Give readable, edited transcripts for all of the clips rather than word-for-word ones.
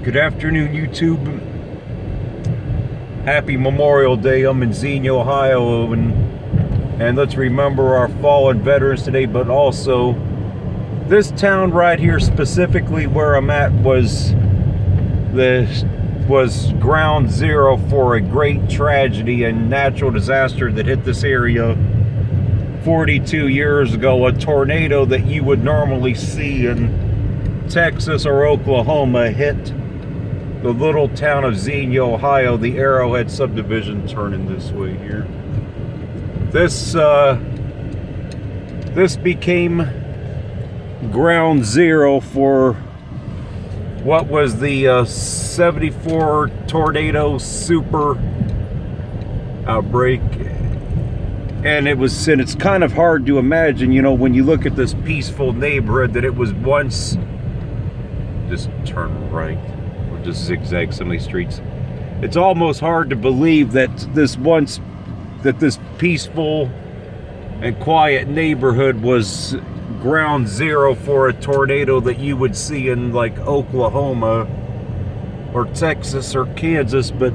Good afternoon, YouTube. Happy Memorial Day. I'm in Xenia, Ohio, and let's remember our fallen veterans today, but also this town right here, specifically where I'm at, was ground zero for a great tragedy and natural disaster that hit this area 42 years ago. A tornado that you would normally see in Texas or Oklahoma hit the little town of Xenia, Ohio, the Arrowhead subdivision, turning this way here. This became ground zero for what was the 74 tornado super outbreak. And it's kind of hard to imagine, you know, when you look at this peaceful neighborhood, that it was once, just turn right, just zigzag some of these streets. It's almost hard to believe that this peaceful and quiet neighborhood was ground zero for a tornado that you would see in like Oklahoma or Texas or Kansas, but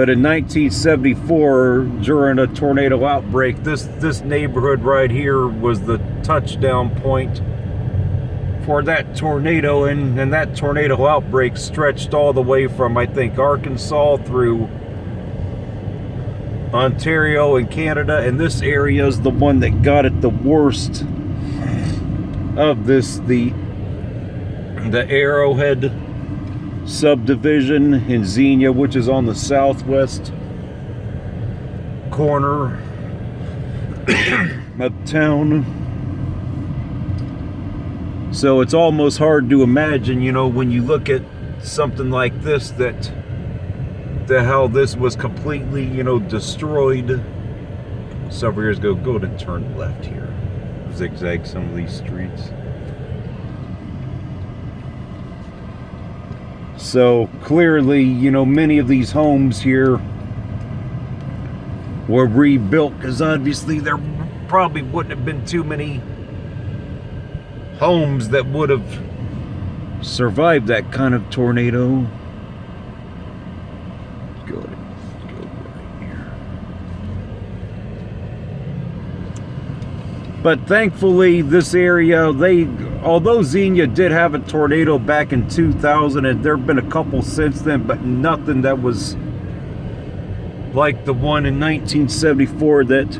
in 1974, during a tornado outbreak, this neighborhood right here was the touchdown point for that tornado, and that tornado outbreak stretched all the way from, I think, Arkansas through Ontario and Canada, and this area is the one that got it the worst of this. The Arrowhead subdivision in Xenia, which is on the southwest corner of town. So it's almost hard to imagine, you know, when you look at something like this, that how this was completely, you know, destroyed several years ago. Go ahead and turn left here. Zigzag some of these streets. So clearly, you know, many of these homes here were rebuilt, because obviously there probably wouldn't have been too many homes that would have survived that kind of tornado. Go right here. But thankfully, this area, although Xenia did have a tornado back in 2000, and there have been a couple since then, but nothing that was like the one in 1974 that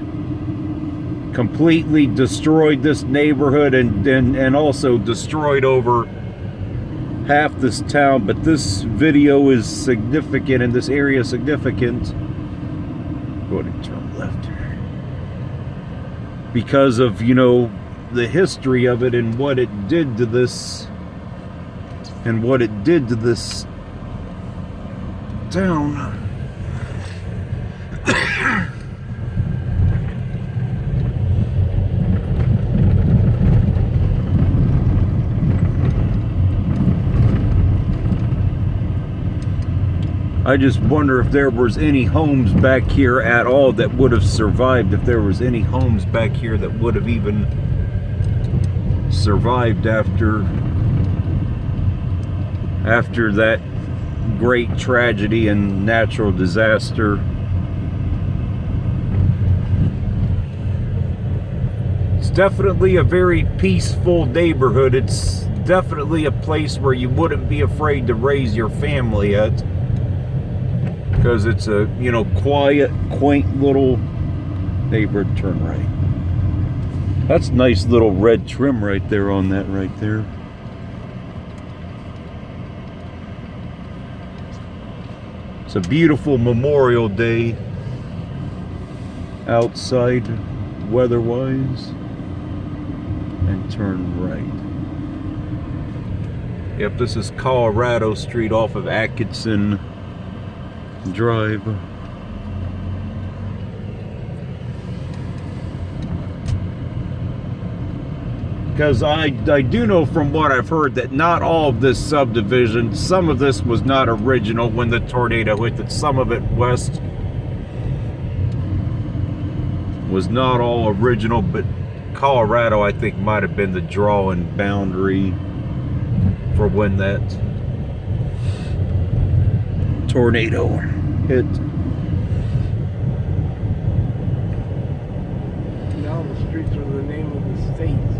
completely destroyed this neighborhood and also destroyed over half this town. But this video is significant, and this area is significant. Go ahead and turn left here, because of, you know, the history of it and what it did to this town. I just wonder if there was any homes back here at all that would have survived, if there was any homes back here that would have even survived after that great tragedy and natural disaster. It's definitely a very peaceful neighborhood. It's definitely a place where you wouldn't be afraid to raise your family at, because it's a, you know, quiet, quaint little neighborhood. Turn right. That's nice little red trim right there on that right there. It's a beautiful Memorial Day outside, weather-wise. And turn right. Yep, this is Colorado Street off of Atkinson Drive. Because I do know from what I've heard that not all of this subdivision, some of this was not original when the tornado hit, that some of it west was not all original, but Colorado, I think, might have been the drawing boundary for when that tornado hit. Now the streets are the name of the states.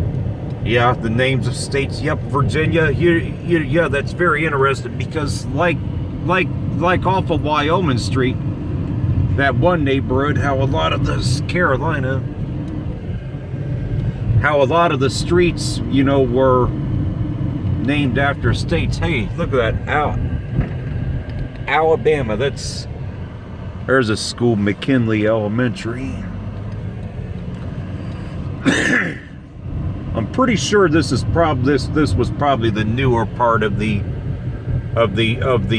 Yeah, the names of states. Yep, Virginia. Yeah, that's very interesting because like off of Wyoming Street, that one neighborhood, how a lot of this Carolina, how a lot of the streets, you know, were named after states. Hey, look at that. Alabama. There's a school, McKinley Elementary. I'm pretty sure this was probably the newer part of the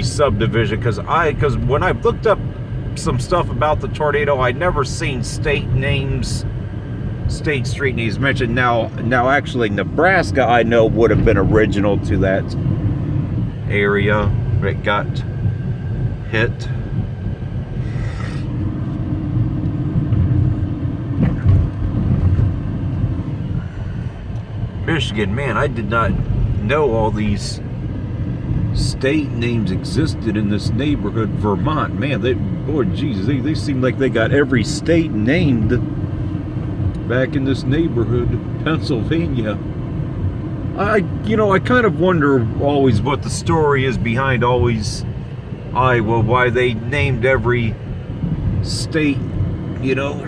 subdivision, because when I looked up some stuff about the tornado, I'd never seen state street names mentioned. Now actually Nebraska, I know, would have been original to that area that got hit. Michigan, man, I did not know all these state names existed in this neighborhood. Vermont, man, they seem like they got every state named back in this neighborhood. Pennsylvania. I kind of wonder always what the story is behind Iowa, why they named every state, you know,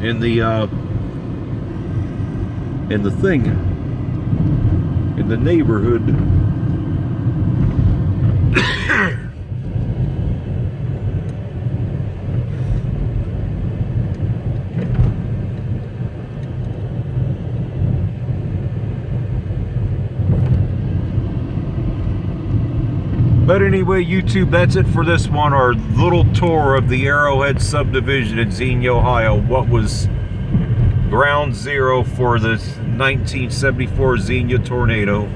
in the neighborhood. But anyway, YouTube, that's it for this one. Our little tour of the Arrowhead subdivision in Xenia, Ohio. What was ground zero for the 1974 Xenia tornado.